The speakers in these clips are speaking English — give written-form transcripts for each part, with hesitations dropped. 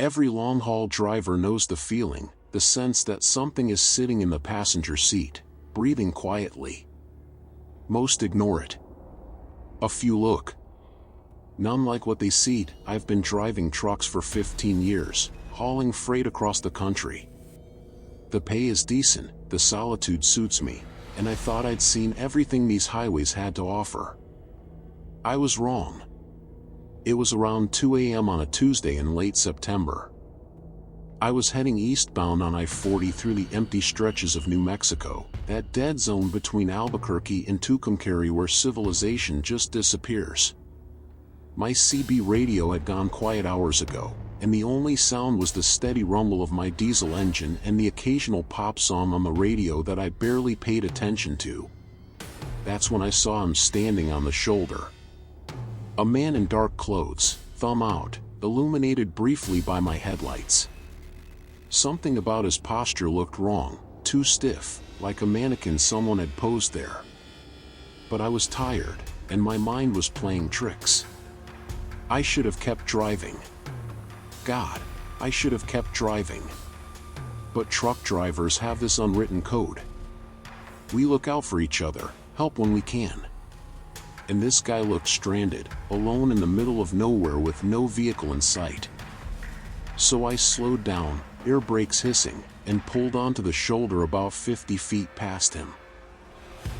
Every long-haul driver knows the feeling, the sense that something is sitting in the passenger seat, breathing quietly. Most ignore it. A few look. None like what they see. I've been driving trucks for 15 years, hauling freight across the country. The pay is decent, the solitude suits me, and I thought I'd seen everything these highways had to offer. I was wrong. It was around 2 a.m. on a Tuesday in late September. I was heading eastbound on I-40 through the empty stretches of New Mexico, that dead zone between Albuquerque and Tucumcari where civilization just disappears. My CB radio had gone quiet hours ago, and the only sound was the steady rumble of my diesel engine and the occasional pop song on the radio that I barely paid attention to. That's when I saw him standing on the shoulder. A man in dark clothes, thumb out, illuminated briefly by my headlights. Something about his posture looked wrong, too stiff, like a mannequin someone had posed there. But I was tired, and my mind was playing tricks. I should have kept driving. God, I should have kept driving. But truck drivers have this unwritten code. We look out for each other, help when we can. And this guy looked stranded, alone in the middle of nowhere with no vehicle in sight. So I slowed down, air brakes hissing, and pulled onto the shoulder about 50 feet past him.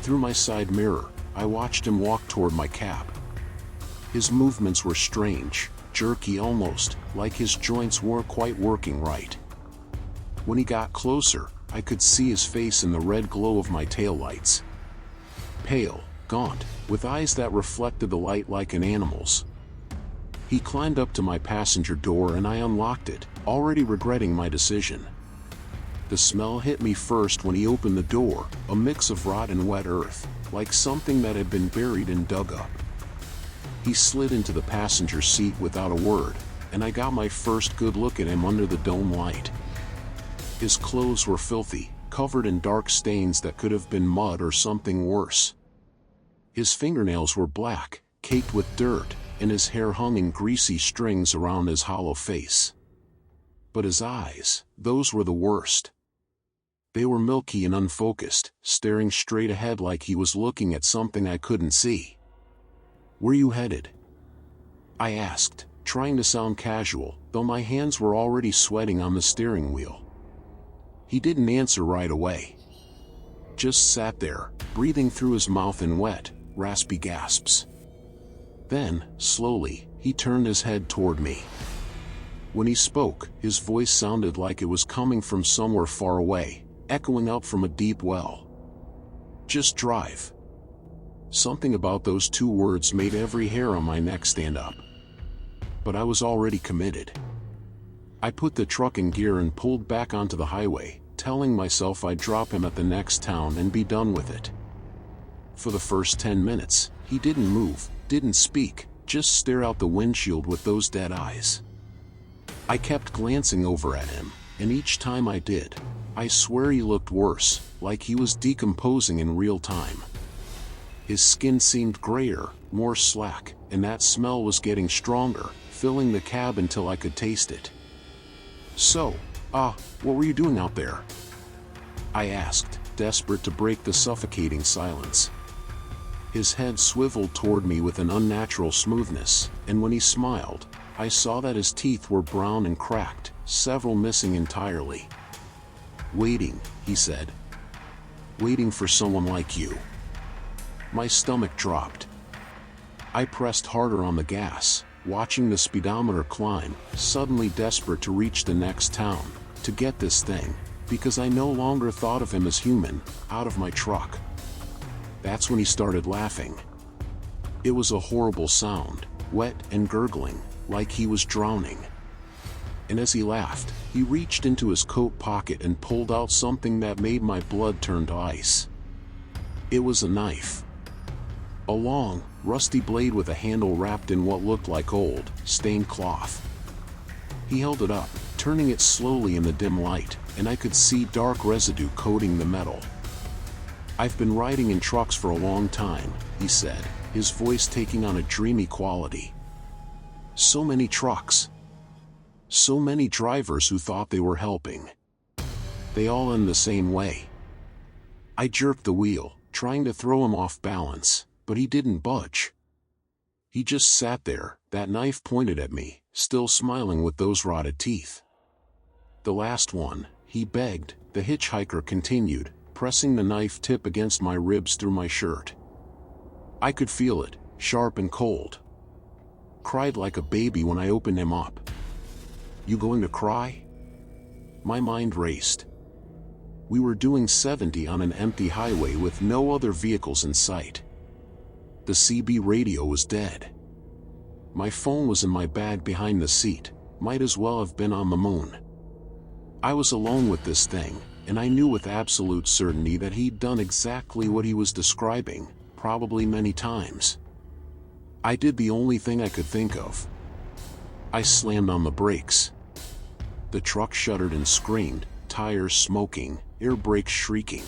Through my side mirror, I watched him walk toward my cab. His movements were strange, jerky almost, like his joints weren't quite working right. When he got closer, I could see his face in the red glow of my taillights. Pale, gaunt, with eyes that reflected the light like an animal's. He climbed up to my passenger door and I unlocked it, already regretting my decision. The smell hit me first when he opened the door, a mix of rot and wet earth, like something that had been buried and dug up. He slid into the passenger seat without a word, and I got my first good look at him under the dome light. His clothes were filthy, covered in dark stains that could have been mud or something worse. His fingernails were black, caked with dirt, and his hair hung in greasy strings around his hollow face. But his eyes, those were the worst. They were milky and unfocused, staring straight ahead like he was looking at something I couldn't see. "Where you headed?" I asked, trying to sound casual, though my hands were already sweating on the steering wheel. He didn't answer right away. Just sat there, breathing through his mouth in wet, raspy gasps. Then, slowly, he turned his head toward me. When he spoke, his voice sounded like it was coming from somewhere far away, echoing up from a deep well. "Just drive." Something about those two words made every hair on my neck stand up. But I was already committed. I put the truck in gear and pulled back onto the highway, telling myself I'd drop him at the next town and be done with it. For the first 10 minutes, he didn't move, didn't speak, just stare out the windshield with those dead eyes. I kept glancing over at him, and each time I did, I swear he looked worse, like he was decomposing in real time. His skin seemed grayer, more slack, and that smell was getting stronger, filling the cab until I could taste it. "So, what were you doing out there?" I asked, desperate to break the suffocating silence. His head swiveled toward me with an unnatural smoothness, and when he smiled, I saw that his teeth were brown and cracked, several missing entirely. "Waiting," he said. "Waiting for someone like you." My stomach dropped. I pressed harder on the gas, watching the speedometer climb, suddenly desperate to reach the next town, to get this thing, because I no longer thought of him as human, out of my truck. That's when he started laughing. It was a horrible sound, wet and gurgling, like he was drowning. And as he laughed, he reached into his coat pocket and pulled out something that made my blood turn to ice. It was a knife. A long, rusty blade with a handle wrapped in what looked like old, stained cloth. He held it up, turning it slowly in the dim light, and I could see dark residue coating the metal. "I've been riding in trucks for a long time," he said, his voice taking on a dreamy quality. "So many trucks. So many drivers who thought they were helping. They all end the same way. I jerked the wheel, trying to throw him off balance, but he didn't budge. He just sat there, that knife pointed at me, still smiling with those rotted teeth. "The last one," he begged, the hitchhiker continued, pressing the knife tip against my ribs through my shirt. I could feel it, sharp and cold. Cried like a baby when I opened him up. "You going to cry?" My mind raced. We were doing 70 on an empty highway with no other vehicles in sight. The CB radio was dead. My phone was in my bag behind the seat, might as well have been on the moon. I was alone with this thing, and I knew with absolute certainty that he'd done exactly what he was describing, probably many times. I did the only thing I could think of. I slammed on the brakes. The truck shuddered and screamed, tires smoking, air brakes shrieking.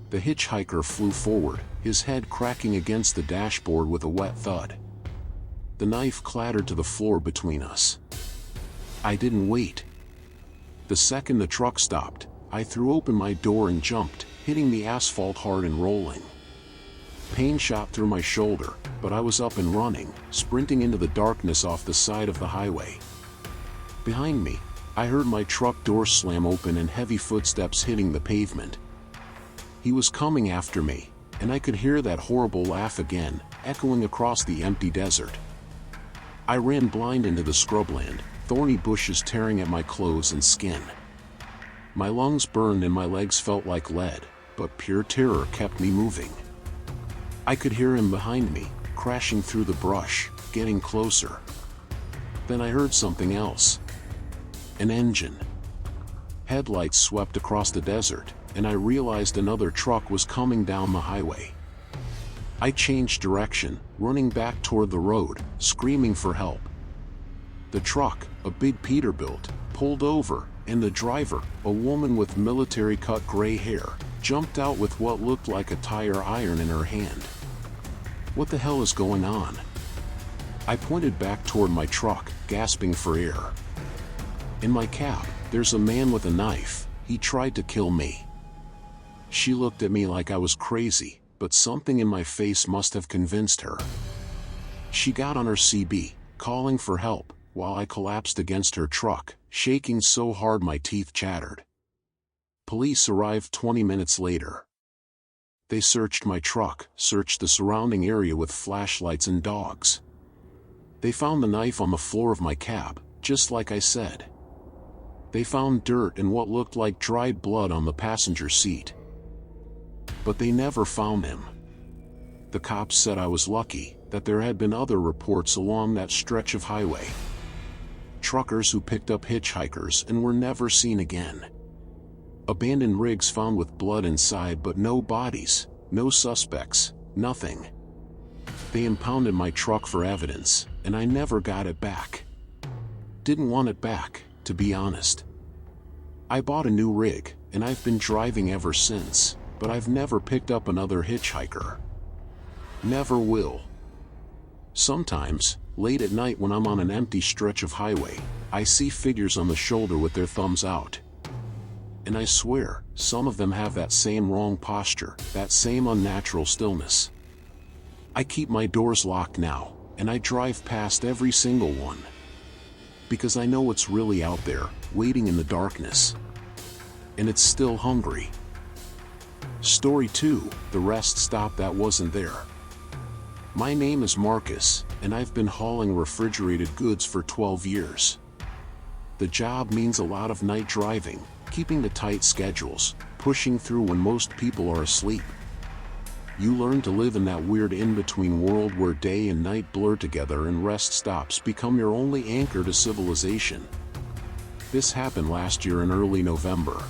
The hitchhiker flew forward, his head cracking against the dashboard with a wet thud. The knife clattered to the floor between us. I didn't wait. The second the truck stopped, I threw open my door and jumped, hitting the asphalt hard and rolling. Pain shot through my shoulder, but I was up and running, sprinting into the darkness off the side of the highway. Behind me, I heard my truck door slam open and heavy footsteps hitting the pavement. He was coming after me, and I could hear that horrible laugh again, echoing across the empty desert. I ran blind into the scrubland, thorny bushes tearing at my clothes and skin. My lungs burned and my legs felt like lead, but pure terror kept me moving. I could hear him behind me, crashing through the brush, getting closer. Then I heard something else. An engine. Headlights swept across the desert, and I realized another truck was coming down the highway. I changed direction, running back toward the road, screaming for help. The truck, a big Peterbilt, pulled over, and the driver, a woman with military-cut gray hair, jumped out with what looked like a tire iron in her hand. What the hell is going on? I pointed back toward my truck, gasping for air. In my cab, there's a man with a knife. He tried to kill me. She looked at me like I was crazy, but something in my face must have convinced her. She got on her CB, calling for help, while I collapsed against her truck, shaking so hard my teeth chattered. Police arrived 20 minutes later. They searched my truck, searched the surrounding area with flashlights and dogs. They found the knife on the floor of my cab, just like I said. They found dirt and what looked like dried blood on the passenger seat. But they never found him. The cops said I was lucky, that there had been other reports along that stretch of highway. Truckers who picked up hitchhikers and were never seen again. Abandoned rigs found with blood inside but no bodies, no suspects, nothing. They impounded my truck for evidence, and I never got it back. Didn't want it back, to be honest. I bought a new rig, and I've been driving ever since, but I've never picked up another hitchhiker. Never will. Sometimes, late at night when I'm on an empty stretch of highway, I see figures on the shoulder with their thumbs out. And I swear, some of them have that same wrong posture, that same unnatural stillness. I keep my doors locked now, and I drive past every single one. Because I know it's really out there, waiting in the darkness. And it's still hungry. Story 2, the rest stop that wasn't there. My name is Marcus, and I've been hauling refrigerated goods for 12 years. The job means a lot of night driving, keeping to tight schedules, pushing through when most people are asleep. You learn to live in that weird in-between world where day and night blur together and rest stops become your only anchor to civilization. This happened last year in early November.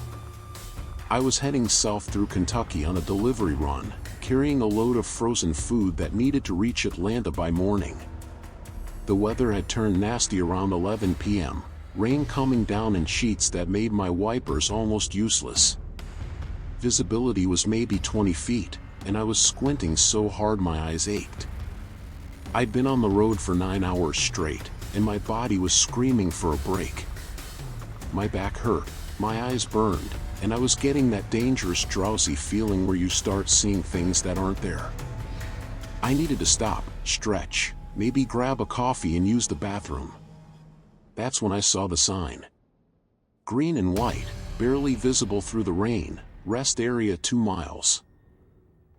I was heading south through Kentucky on a delivery run, carrying a load of frozen food that needed to reach Atlanta by morning. The weather had turned nasty around 11 p.m., rain coming down in sheets that made my wipers almost useless. Visibility was maybe 20 feet, and I was squinting so hard my eyes ached. I'd been on the road for 9 hours straight, and my body was screaming for a break. My back hurt, my eyes burned, and I was getting that dangerous drowsy feeling where you start seeing things that aren't there. I needed to stop, stretch, maybe grab a coffee and use the bathroom. That's when I saw the sign. Green and white, barely visible through the rain, rest area 2 miles.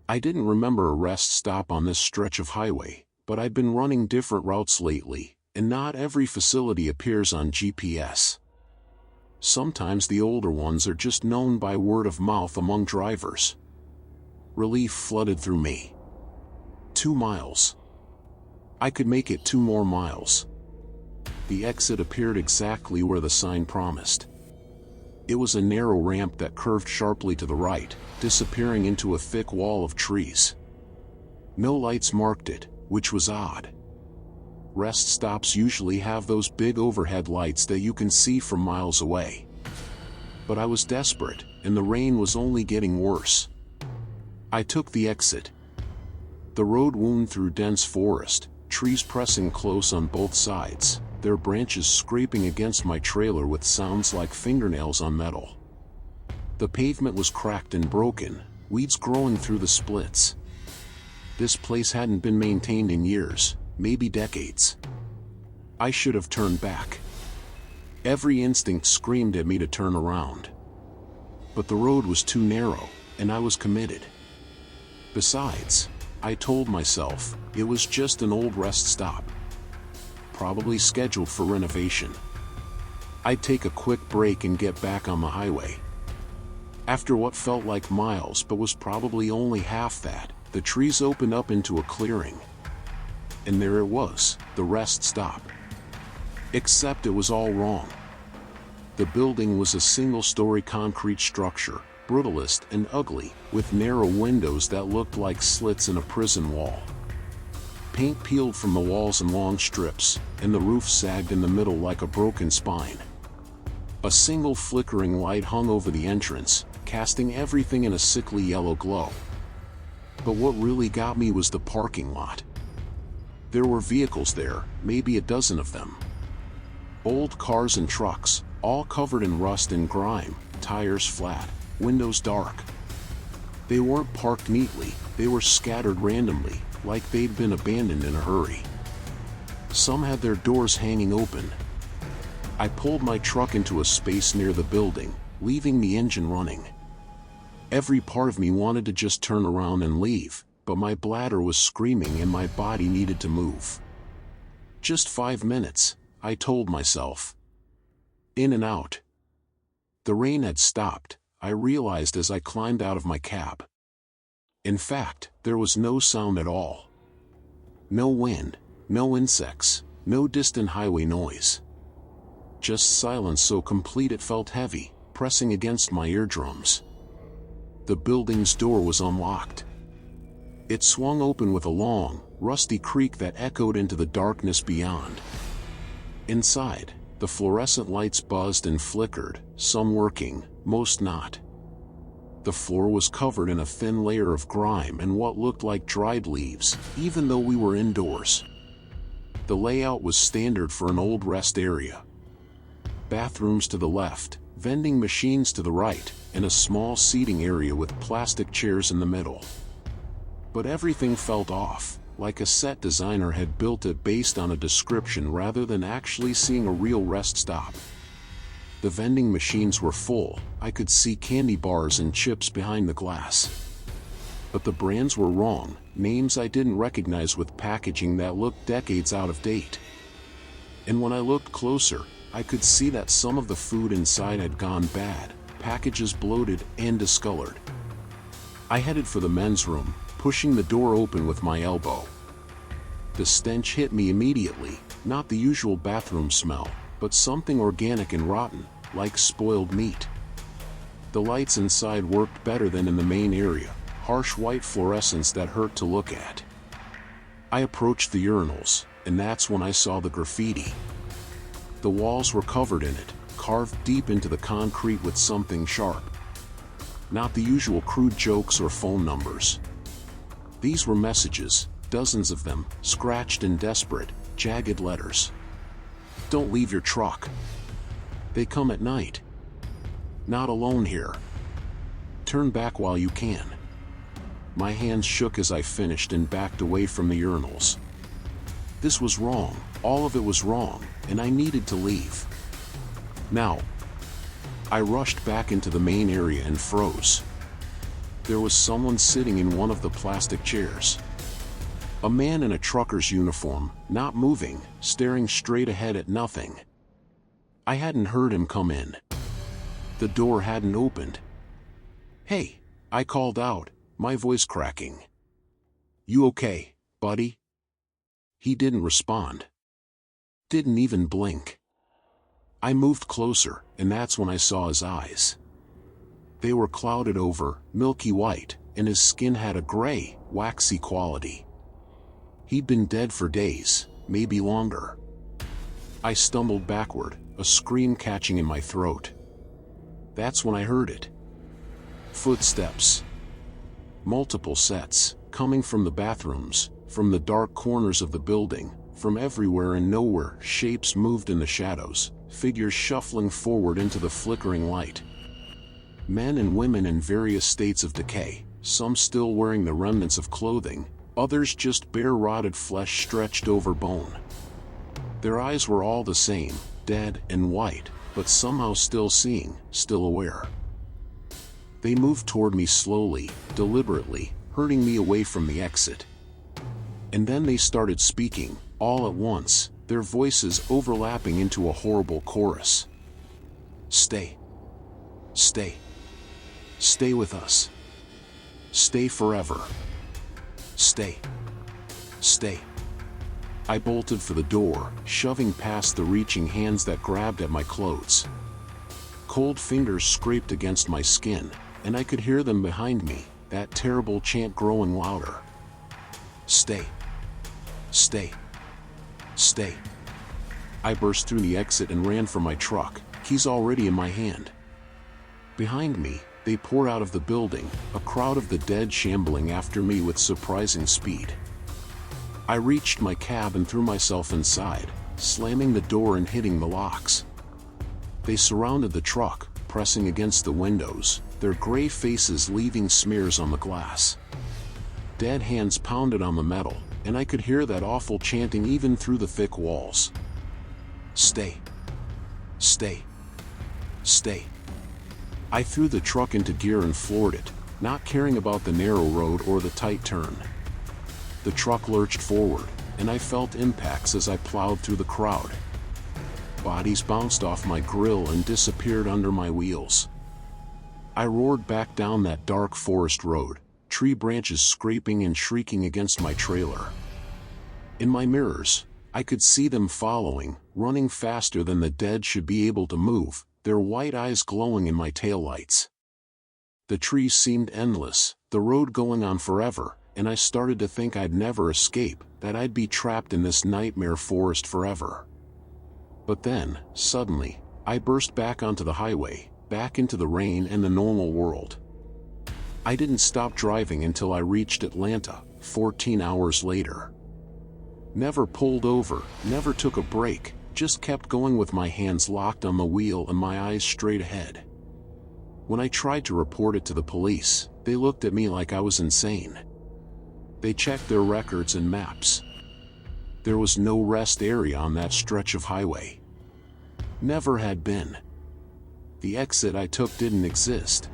I didn't remember a rest stop on this stretch of highway, but I'd been running different routes lately, and not every facility appears on GPS. Sometimes the older ones are just known by word of mouth among drivers. Relief flooded through me. 2 miles. I could make it 2 more miles. The exit appeared exactly where the sign promised. It was a narrow ramp that curved sharply to the right, disappearing into a thick wall of trees. No lights marked it, which was odd. Rest stops usually have those big overhead lights that you can see from miles away. But I was desperate, and the rain was only getting worse. I took the exit. The road wound through dense forest, trees pressing close on both sides, their branches scraping against my trailer with sounds like fingernails on metal. The pavement was cracked and broken, weeds growing through the splits. This place hadn't been maintained in years, maybe decades. I should have turned back. Every instinct screamed at me to turn around. But the road was too narrow, and I was committed. Besides, I told myself, it was just an old rest stop. Probably scheduled for renovation. I'd take a quick break and get back on the highway. After what felt like miles but was probably only half that, the trees opened up into a clearing. And there it was, the rest stop. Except it was all wrong. The building was a single-story concrete structure, brutalist and ugly, with narrow windows that looked like slits in a prison wall. Paint peeled from the walls in long strips, and the roof sagged in the middle like a broken spine. A single flickering light hung over the entrance, casting everything in a sickly yellow glow. But what really got me was the parking lot. There were vehicles there, maybe a dozen of them. Old cars and trucks, all covered in rust and grime, tires flat, windows dark. They weren't parked neatly, they were scattered randomly, like they'd been abandoned in a hurry. Some had their doors hanging open. I pulled my truck into a space near the building, leaving the engine running. Every part of me wanted to just turn around and leave, but my bladder was screaming and my body needed to move. Just 5 minutes, I told myself. In and out. The rain had stopped, I realized as I climbed out of my cab. In fact, there was no sound at all. No wind, no insects, no distant highway noise. Just silence so complete it felt heavy, pressing against my eardrums. The building's door was unlocked. It swung open with a long, rusty creak that echoed into the darkness beyond. Inside, the fluorescent lights buzzed and flickered, some working, most not. The floor was covered in a thin layer of grime and what looked like dried leaves, even though we were indoors. The layout was standard for an old rest area. Bathrooms to the left, vending machines to the right, and a small seating area with plastic chairs in the middle. But everything felt off, like a set designer had built it based on a description rather than actually seeing a real rest stop. The vending machines were full, I could see candy bars and chips behind the glass. But the brands were wrong, names I didn't recognize with packaging that looked decades out of date. And when I looked closer, I could see that some of the food inside had gone bad, packages bloated and discolored. I headed for the men's room, pushing the door open with my elbow. The stench hit me immediately, not the usual bathroom smell, but something organic and rotten, like spoiled meat. The lights inside worked better than in the main area, harsh white fluorescence that hurt to look at. I approached the urinals, and that's when I saw the graffiti. The walls were covered in it, carved deep into the concrete with something sharp. Not the usual crude jokes or phone numbers. These were messages, dozens of them, scratched in desperate, jagged letters. Don't leave your truck. They come at night. Not alone here. Turn back while you can. My hands shook as I finished and backed away from the urinals. This was wrong, all of it was wrong, and I needed to leave. Now. I rushed back into the main area and froze. There was someone sitting in one of the plastic chairs. A man in a trucker's uniform, not moving, staring straight ahead at nothing. I hadn't heard him come in. The door hadn't opened. "Hey," I called out, my voice cracking. "You okay, buddy?" He didn't respond. Didn't even blink. I moved closer, and that's when I saw his eyes. They were clouded over, milky white, and his skin had a gray, waxy quality. He'd been dead for days, maybe longer. I stumbled backward, a scream catching in my throat. That's when I heard it. Footsteps. Multiple sets, coming from the bathrooms, from the dark corners of the building, from everywhere and nowhere. Shapes moved in the shadows, figures shuffling forward into the flickering light. Men and women in various states of decay, some still wearing the remnants of clothing, others just bare rotted flesh stretched over bone. Their eyes were all the same, dead and white, but somehow still seeing, still aware. They moved toward me slowly, deliberately, herding me away from the exit. And then they started speaking, all at once, their voices overlapping into a horrible chorus. "Stay. Stay. Stay with us. Stay forever. Stay. Stay." I bolted for the door, shoving past the reaching hands that grabbed at my clothes. Cold fingers scraped against my skin, and I could hear them behind me, that terrible chant growing louder. "Stay. Stay. Stay." I burst through the exit and ran for my truck, keys already in my hand. Behind me, they poured out of the building, a crowd of the dead shambling after me with surprising speed. I reached my cab and threw myself inside, slamming the door and hitting the locks. They surrounded the truck, pressing against the windows, their gray faces leaving smears on the glass. Dead hands pounded on the metal, and I could hear that awful chanting even through the thick walls. "Stay. Stay. Stay." I threw the truck into gear and floored it, not caring about the narrow road or the tight turn. The truck lurched forward, and I felt impacts as I plowed through the crowd. Bodies bounced off my grille and disappeared under my wheels. I roared back down that dark forest road, tree branches scraping and shrieking against my trailer. In my mirrors, I could see them following, running faster than the dead should be able to move, their white eyes glowing in my taillights. The trees seemed endless, the road going on forever, and I started to think I'd never escape, that I'd be trapped in this nightmare forest forever. But then, suddenly, I burst back onto the highway, back into the rain and the normal world. I didn't stop driving until I reached Atlanta, 14 hours later. Never pulled over, never took a break, just kept going with my hands locked on the wheel and my eyes straight ahead. When I tried to report it to the police, they looked at me like I was insane. They checked their records and maps. There was no rest area on that stretch of highway. Never had been. The exit I took didn't exist.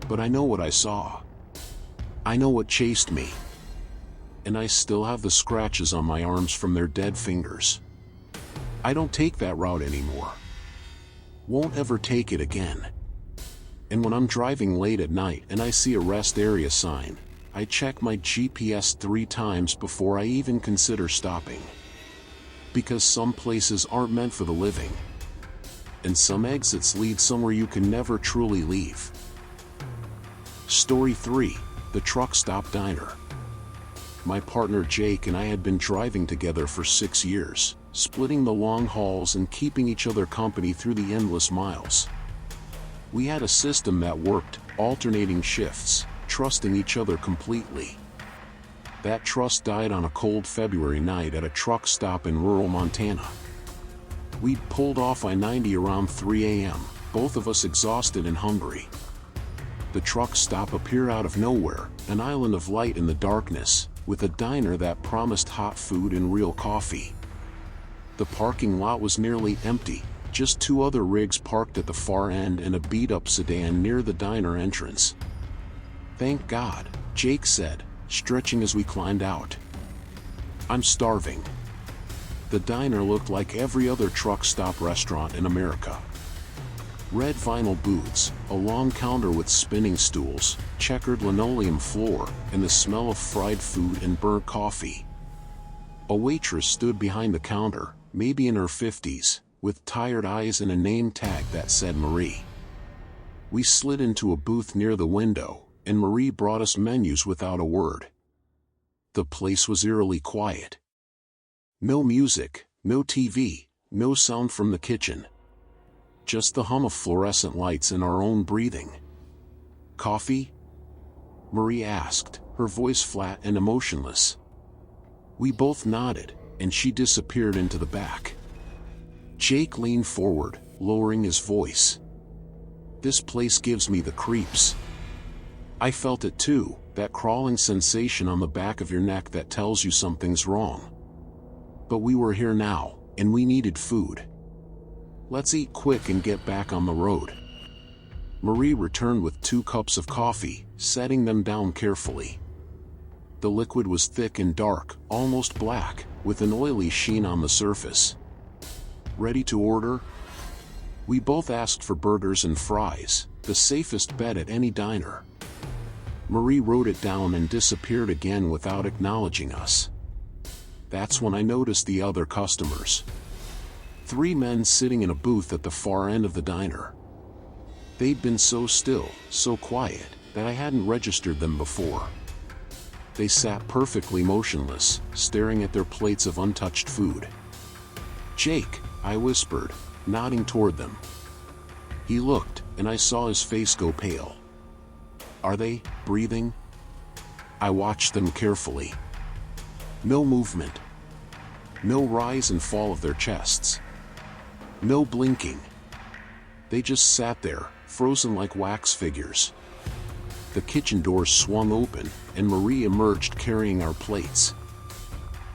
But I know what I saw. I know what chased me. And I still have the scratches on my arms from their dead fingers. I don't take that route anymore. Won't ever take it again. And when I'm driving late at night and I see a rest area sign, I check my GPS 3 times before I even consider stopping. Because some places aren't meant for the living. And some exits lead somewhere you can never truly leave. Story 3, the Truck Stop Diner. My partner Jake and I had been driving together for 6 years, splitting the long hauls and keeping each other company through the endless miles. We had a system that worked, alternating shifts, trusting each other completely. That trust died on a cold February night at a truck stop in rural Montana. We'd pulled off I-90 around 3 a.m., both of us exhausted and hungry. The truck stop appeared out of nowhere, an island of light in the darkness, with a diner that promised hot food and real coffee. The parking lot was nearly empty, just 2 other rigs parked at the far end and a beat-up sedan near the diner entrance. "Thank God," Jake said, stretching as we climbed out. "I'm starving." The diner looked like every other truck stop restaurant in America. Red vinyl booths, a long counter with spinning stools, checkered linoleum floor, and the smell of fried food and burnt coffee. A waitress stood behind the counter, maybe in her 50s, with tired eyes and a name tag that said Marie. We slid into a booth near the window, and Marie brought us menus without a word. The place was eerily quiet. No music, no TV, no sound from the kitchen. Just the hum of fluorescent lights and our own breathing. "Coffee?" Marie asked, her voice flat and emotionless. We both nodded, and she disappeared into the back. Jake leaned forward, lowering his voice. "This place gives me the creeps." I felt it too, that crawling sensation on the back of your neck that tells you something's wrong. But we were here now, and we needed food. "Let's eat quick and get back on the road." Marie returned with 2 cups of coffee, setting them down carefully. The liquid was thick and dark, almost black, with an oily sheen on the surface. "Ready to order?" We both asked for burgers and fries, the safest bet at any diner. Marie wrote it down and disappeared again without acknowledging us. That's when I noticed the other customers. 3 men sitting in a booth at the far end of the diner. They'd been so still, so quiet, that I hadn't registered them before. They sat perfectly motionless, staring at their plates of untouched food. "Jake," I whispered, nodding toward them. He looked, and I saw his face go pale. "Are they breathing?" I watched them carefully. No movement. No rise and fall of their chests. No blinking. They just sat there, frozen like wax figures. The kitchen doors swung open, and Marie emerged carrying our plates.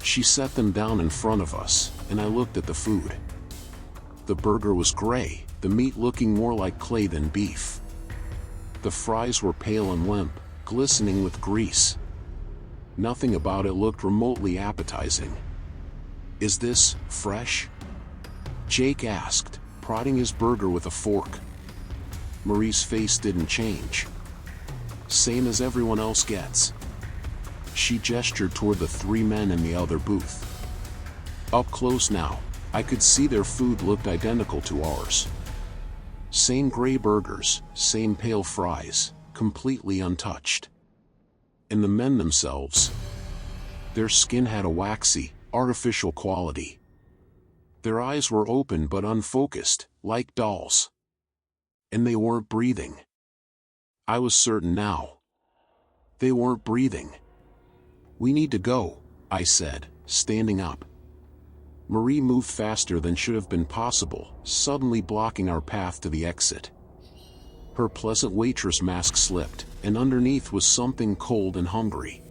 She set them down in front of us, and I looked at the food. The burger was gray, the meat looking more like clay than beef. The fries were pale and limp, glistening with grease. Nothing about it looked remotely appetizing. "Is this fresh?" Jake asked, prodding his burger with a fork. Marie's face didn't change. "Same as everyone else gets." She gestured toward the 3 men in the other booth. Up close now, I could see their food looked identical to ours. Same gray burgers, same pale fries, completely untouched. And the men themselves. Their skin had a waxy, artificial quality. Their eyes were open but unfocused, like dolls. And they weren't breathing. I was certain now. They weren't breathing. "We need to go," I said, standing up. Marie moved faster than should have been possible, suddenly blocking our path to the exit. Her pleasant waitress mask slipped, and underneath was something cold and hungry.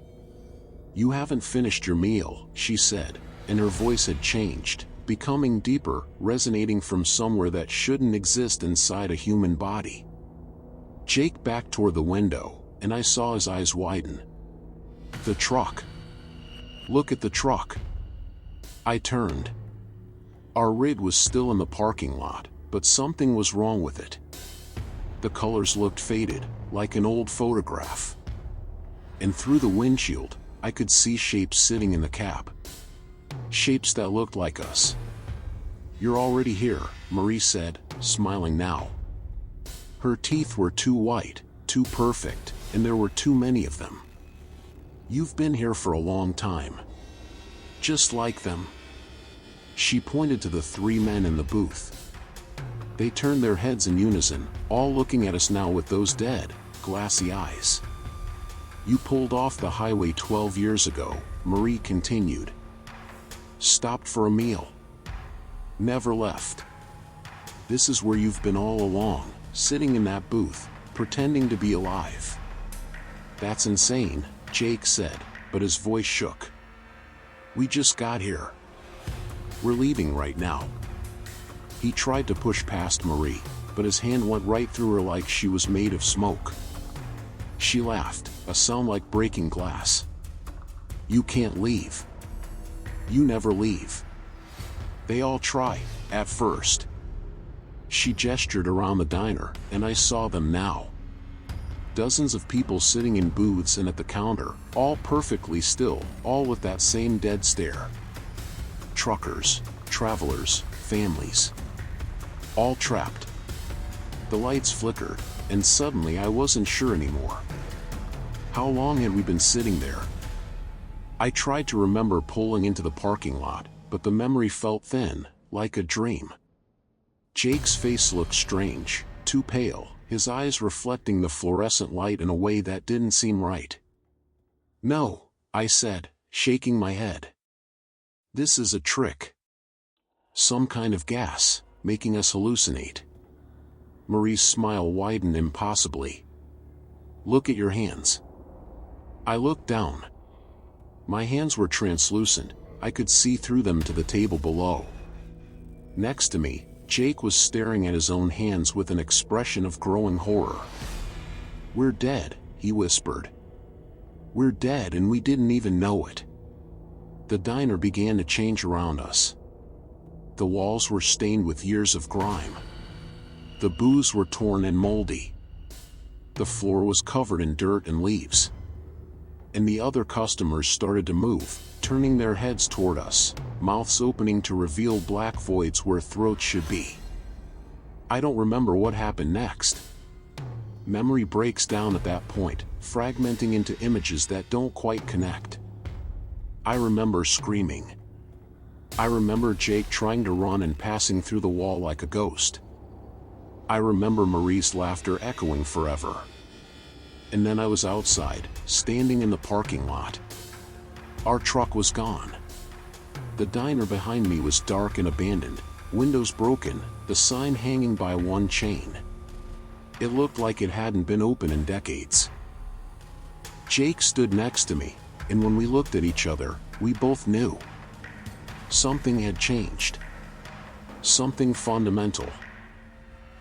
"You haven't finished your meal," she said, and her voice had changed, becoming deeper, resonating from somewhere that shouldn't exist inside a human body. Jake backed toward the window, and I saw his eyes widen. "The truck. Look at the truck." I turned. Our rig was still in the parking lot, but something was wrong with it. The colors looked faded, like an old photograph. And through the windshield, I could see shapes sitting in the cab. Shapes that looked like us. "You're already here," Marie said, smiling now. Her teeth were too white, too perfect, and there were too many of them. "You've been here for a long time. Just like them." She pointed to the 3 men in the booth. They turned their heads in unison, all looking at us now with those dead, glassy eyes. "You pulled off the highway 12 years ago," Marie continued. "Stopped for a meal. Never left. This is where you've been all along, sitting in that booth, pretending to be alive. That's insane, Jake said, but his voice shook. We just got here. We're leaving right now. He tried to push past Marie, but his hand went right through her like she was made of smoke. She laughed, a sound like breaking glass. You can't leave. You never leave. They all try, at first. She gestured around the diner, and I saw them now. Dozens of people sitting in booths and at the counter, all perfectly still, all with that same dead stare. Truckers, travelers, families. All trapped. The lights flickered, and suddenly I wasn't sure anymore. How long had we been sitting there? I tried to remember pulling into the parking lot, but the memory felt thin, like a dream. Jake's face looked strange, too pale, his eyes reflecting the fluorescent light in a way that didn't seem right. No, I said, shaking my head. This is a trick. Some kind of gas, making us hallucinate. Marie's smile widened impossibly. Look at your hands. I looked down. My hands were translucent, I could see through them to the table below. Next to me, Jake was staring at his own hands with an expression of growing horror. We're dead, he whispered. We're dead and we didn't even know it. The diner began to change around us. The walls were stained with years of grime. The booths were torn and moldy. The floor was covered in dirt and leaves. And the other customers started to move, turning their heads toward us, mouths opening to reveal black voids where throats should be. I don't remember what happened next. Memory breaks down at that point, fragmenting into images that don't quite connect. I remember screaming. I remember Jake trying to run and passing through the wall like a ghost. I remember Marie's laughter echoing forever. And then I was outside, standing in the parking lot. Our truck was gone. The diner behind me was dark and abandoned, windows broken, the sign hanging by one chain. It looked like it hadn't been open in decades. Jake stood next to me, and when we looked at each other, we both knew. Something had changed. Something fundamental.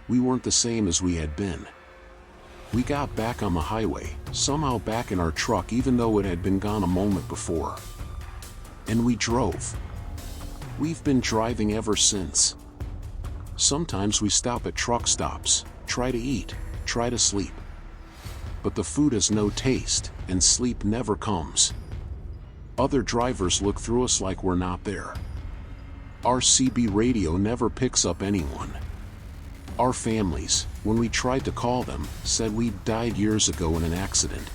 We weren't the same as we had been. We got back on the highway, somehow back in our truck even though it had been gone a moment before. And we drove. We've been driving ever since. Sometimes we stop at truck stops, try to eat, try to sleep. But the food has no taste, and sleep never comes. Other drivers look through us like we're not there. Our CB radio never picks up anyone. Our families, when we tried to call them, said we'd died years ago in an accident.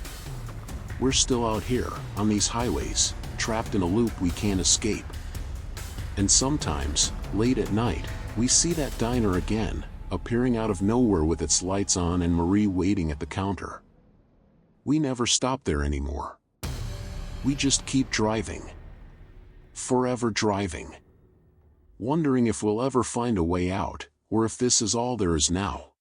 We're still out here, on these highways, trapped in a loop we can't escape. And sometimes, late at night, we see that diner again, appearing out of nowhere with its lights on and Marie waiting at the counter. We never stop there anymore. We just keep driving. Forever driving. Wondering if we'll ever find a way out, or if this is all there is now.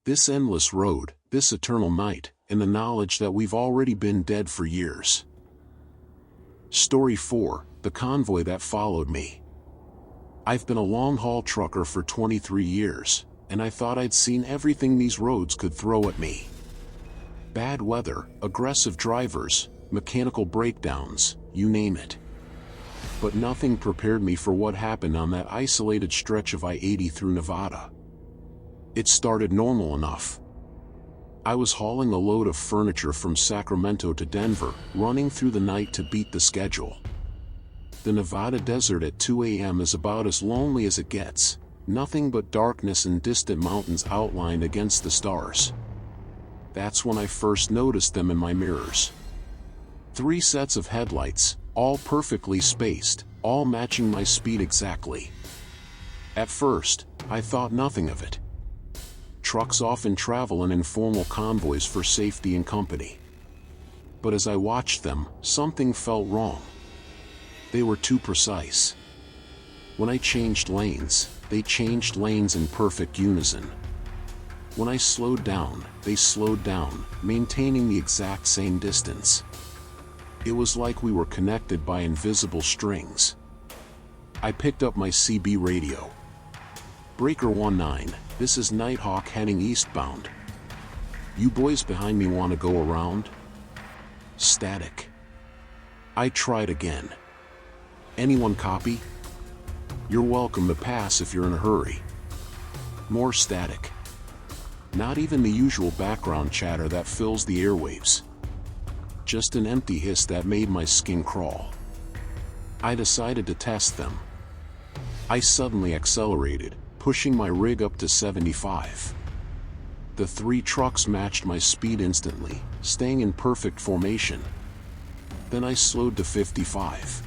This endless road, this eternal night, and the knowledge that we've already been dead for years. Story 4, the convoy that followed me. I've been a long-haul trucker for 23 years, and I thought I'd seen everything these roads could throw at me. Bad weather, aggressive drivers, mechanical breakdowns, you name it. But nothing prepared me for what happened on that isolated stretch of I-80 through Nevada. It started normal enough. I was hauling a load of furniture from Sacramento to Denver, running through the night to beat the schedule. The Nevada desert at 2 a.m. is about as lonely as it gets, nothing but darkness and distant mountains outlined against the stars. That's when I first noticed them in my mirrors. 3 sets of headlights, all perfectly spaced, all matching my speed exactly. At first, I thought nothing of it. Trucks often travel in informal convoys for safety and company. But as I watched them, something felt wrong. They were too precise. When I changed lanes, they changed lanes in perfect unison. When I slowed down, they slowed down, maintaining the exact same distance. It was like we were connected by invisible strings. I picked up my CB radio. "Breaker 19, this is Nighthawk heading eastbound. You boys behind me want to go around?" Static. I tried again. "Anyone copy? You're welcome to pass if you're in a hurry." More static. Not even the usual background chatter that fills the airwaves. Just an empty hiss that made my skin crawl. I decided to test them. I suddenly accelerated, pushing my rig up to 75. The 3 trucks matched my speed instantly, staying in perfect formation. Then I slowed to 55.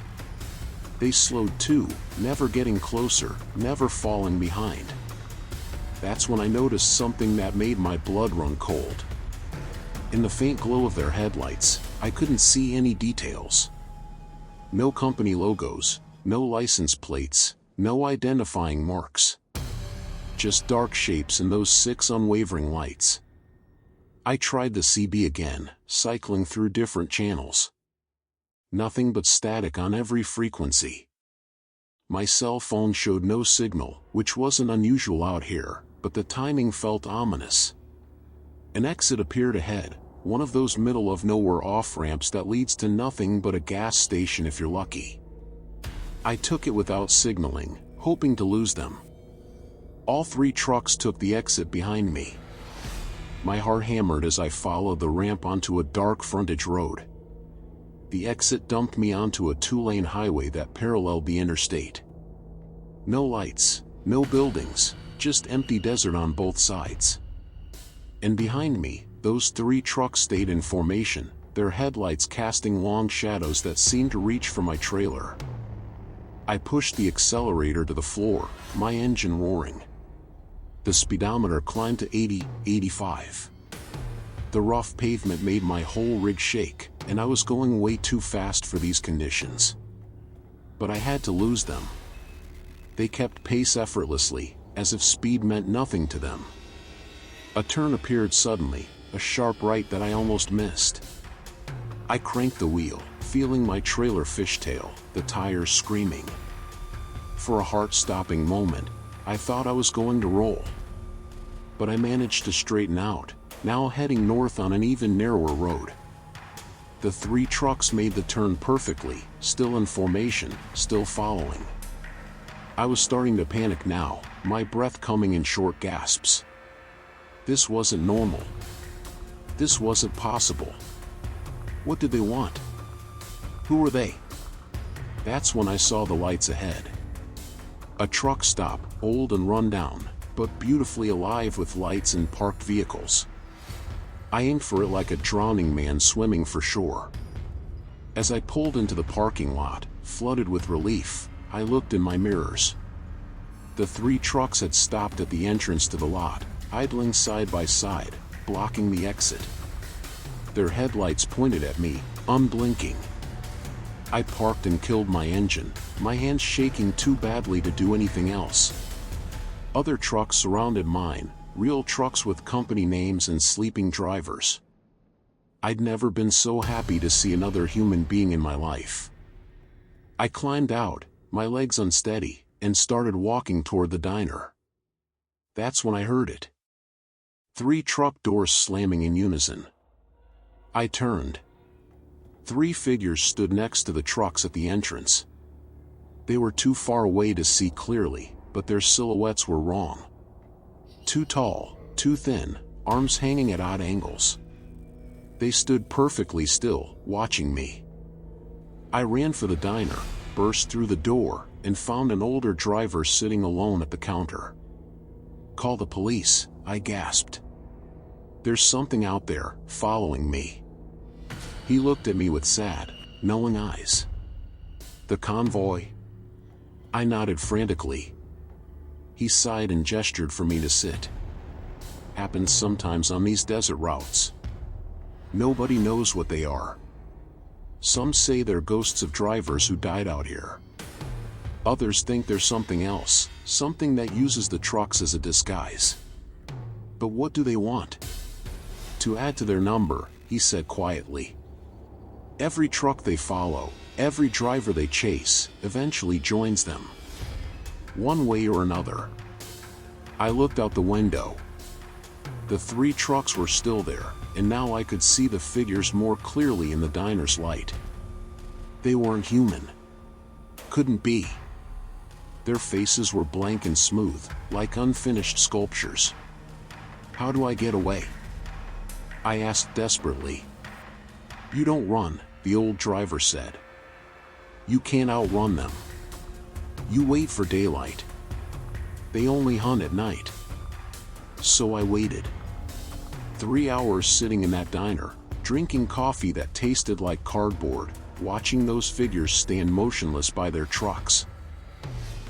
They slowed too, never getting closer, never falling behind. That's when I noticed something that made my blood run cold. In the faint glow of their headlights, I couldn't see any details. No company logos, no license plates, no identifying marks. Just dark shapes in those 6 unwavering lights. I tried the CB again, cycling through different channels. Nothing but static on every frequency. My cell phone showed no signal, which wasn't unusual out here, but the timing felt ominous. An exit appeared ahead, one of those middle-of-nowhere off-ramps that leads to nothing but a gas station if you're lucky. I took it without signaling, hoping to lose them. All 3 trucks took the exit behind me. My heart hammered as I followed the ramp onto a dark frontage road. The exit dumped me onto a 2-lane highway that paralleled the interstate. No lights, no buildings, just empty desert on both sides. And behind me, those 3 trucks stayed in formation, their headlights casting long shadows that seemed to reach for my trailer. I pushed the accelerator to the floor, my engine roaring. The speedometer climbed to 80, 85. The rough pavement made my whole rig shake, and I was going way too fast for these conditions. But I had to lose them. They kept pace effortlessly, as if speed meant nothing to them. A turn appeared suddenly, a sharp right that I almost missed. I cranked the wheel, feeling my trailer fishtail, the tires screaming. For a heart-stopping moment, I thought I was going to roll. But I managed to straighten out, now heading north on an even narrower road. The 3 trucks made the turn perfectly, still in formation, still following. I was starting to panic now, my breath coming in short gasps. This wasn't normal. This wasn't possible. What did they want? Who were they? That's when I saw the lights ahead. A truck stop, old and run down, but beautifully alive with lights and parked vehicles. I aimed for it like a drowning man swimming for shore. As I pulled into the parking lot, flooded with relief, I looked in my mirrors. The 3 trucks had stopped at the entrance to the lot, idling side by side, blocking the exit. Their headlights pointed at me, unblinking. I parked and killed my engine, my hands shaking too badly to do anything else. Other trucks surrounded mine, real trucks with company names and sleeping drivers. I'd never been so happy to see another human being in my life. I climbed out, my legs unsteady, and started walking toward the diner. That's when I heard it. 3 truck doors slamming in unison. I turned. 3 figures stood next to the trucks at the entrance. They were too far away to see clearly, but their silhouettes were wrong. Too tall, too thin, arms hanging at odd angles. They stood perfectly still, watching me. I ran for the diner, burst through the door, and found an older driver sitting alone at the counter. "Call the police," I gasped. "There's something out there, following me." He looked at me with sad, knowing eyes. "The convoy?" I nodded frantically. He sighed and gestured for me to sit. "Happens sometimes on these desert routes. Nobody knows what they are. Some say they're ghosts of drivers who died out here. Others think they're something else, something that uses the trucks as a disguise. But what do they want? To add to their number, he said quietly. Every truck they follow, every driver they chase, eventually joins them. One way or another. I looked out the window. The 3 trucks were still there, and now I could see the figures more clearly in the diner's light. They weren't human. Couldn't be. Their faces were blank and smooth, like unfinished sculptures. How do I get away? I asked desperately. You don't run, the old driver said. You can't outrun them. You wait for daylight. They only hunt at night. So I waited. 3 hours sitting in that diner, drinking coffee that tasted like cardboard, watching those figures stand motionless by their trucks.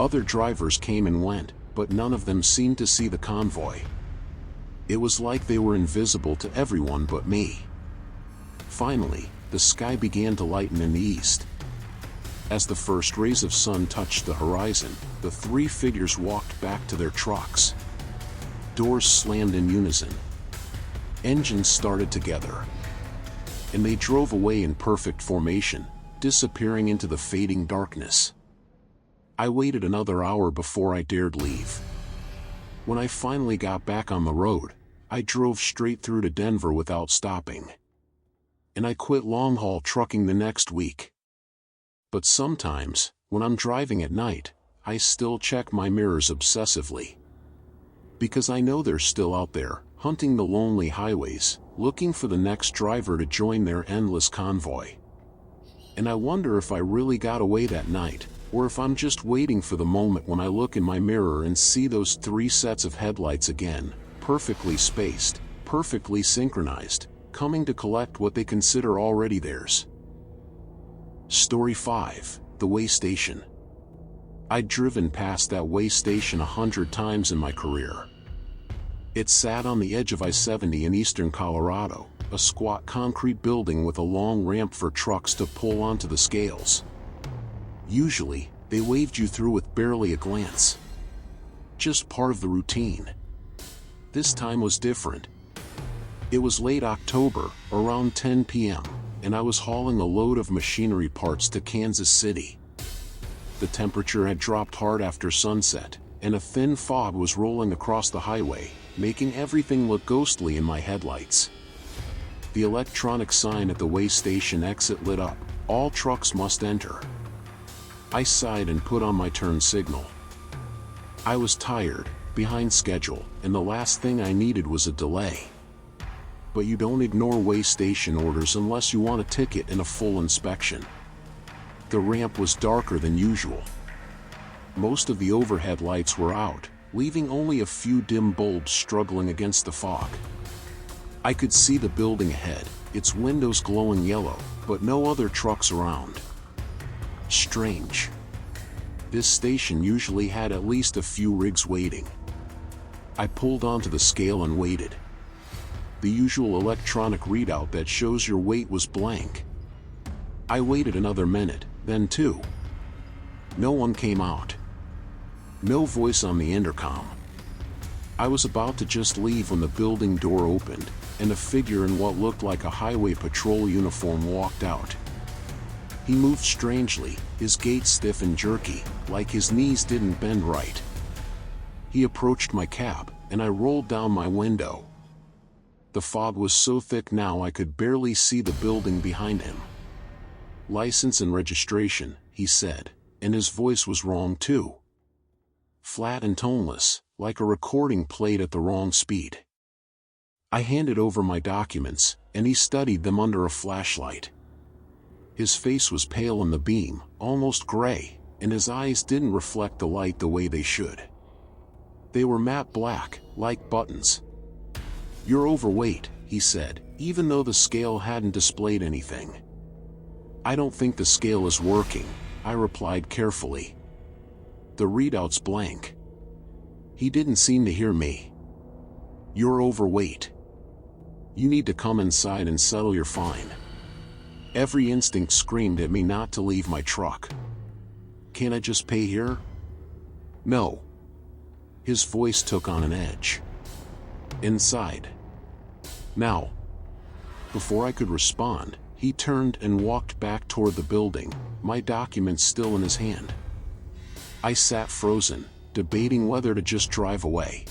Other drivers came and went, but none of them seemed to see the convoy. It was like they were invisible to everyone but me. Finally, the sky began to lighten in the east. As the first rays of sun touched the horizon, the 3 figures walked back to their trucks. Doors slammed in unison. Engines started together. And they drove away in perfect formation, disappearing into the fading darkness. I waited another hour before I dared leave. When I finally got back on the road, I drove straight through to Denver without stopping. And I quit long-haul trucking the next week. But sometimes, when I'm driving at night, I still check my mirrors obsessively. Because I know they're still out there, hunting the lonely highways, looking for the next driver to join their endless convoy. And I wonder if I really got away that night, or if I'm just waiting for the moment when I look in my mirror and see those 3 sets of headlights again, perfectly spaced, perfectly synchronized, coming to collect what they consider already theirs. Story 5, the way station. I'd driven past that way station 100 times in my career. It sat on the edge of I-70 in eastern Colorado, a squat concrete building with a long ramp for trucks to pull onto the scales. Usually, they waved you through with barely a glance. Just part of the routine. This time was different. It was late October, around 10 p.m., and I was hauling a load of machinery parts to Kansas City. The temperature had dropped hard after sunset, and a thin fog was rolling across the highway, making everything look ghostly in my headlights. The electronic sign at the way station exit lit up. All trucks must enter. I sighed and put on my turn signal. I was tired, behind schedule, and the last thing I needed was a delay. But you don't ignore way station orders unless you want a ticket and a full inspection. The ramp was darker than usual. Most of the overhead lights were out, leaving only a few dim bulbs struggling against the fog. I could see the building ahead, its windows glowing yellow, but no other trucks around. Strange. This station usually had at least a few rigs waiting. I pulled onto the scale and waited. The usual electronic readout that shows your weight was blank. I waited another minute, then 2. No one came out. No voice on the intercom. I was about to just leave when the building door opened, and a figure in what looked like a highway patrol uniform walked out. He moved strangely, his gait stiff and jerky, like his knees didn't bend right. He approached my cab, and I rolled down my window. The fog was so thick now I could barely see the building behind him. "License and registration," he said, and his voice was wrong too. Flat and toneless, like a recording played at the wrong speed. I handed over my documents, and he studied them under a flashlight. His face was pale in the beam, almost gray, and his eyes didn't reflect the light the way they should. They were matte black, like buttons. "You're overweight," he said, even though the scale hadn't displayed anything. "I don't think the scale is working," I replied carefully. "The readout's blank." He didn't seem to hear me. "You're overweight. You need to come inside and settle your fine." Every instinct screamed at me not to leave my truck. Can't I just pay here? No. His voice took on an edge. Inside. Now. Before I could respond, he turned and walked back toward the building, my documents still in his hand. I sat frozen, debating whether to just drive away.